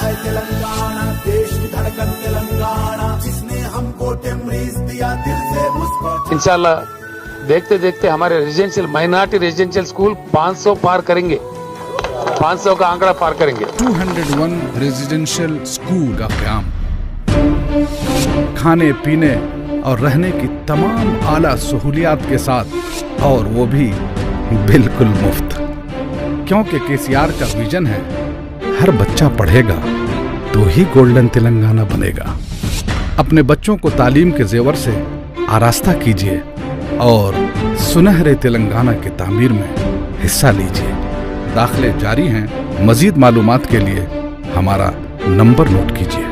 है तेलंगाना, देश की धड़कन तेलंगाना, जिसने हमको टेमरीज दिया दिल से उसको। इंशाल्लाह देखते देखते हमारे रेजिडेंशियल माइनॉरिटी रेजिडेंशियल स्कूल 500 पार करेंगे, 500 का आंकड़ा पार करेंगे। 201 रेजिडेंशियल स्कूल का क़याम, खाने पीने और रहने की तमाम आला सहूलियात के साथ, और वो भी बिल्कुल मुफ्त। क्योंकि केसीआर का विजन है, हर बच्चा पढ़ेगा तो ही गोल्डन तेलंगाना बनेगा। अपने बच्चों को तालीम के जेवर से आरास्ता कीजिए और सुनहरे तेलंगाना की तामीर में हिस्सा लीजिए। दाखिले जारी हैं। मजीद मालूमात के लिए हमारा नंबर नोट कीजिए।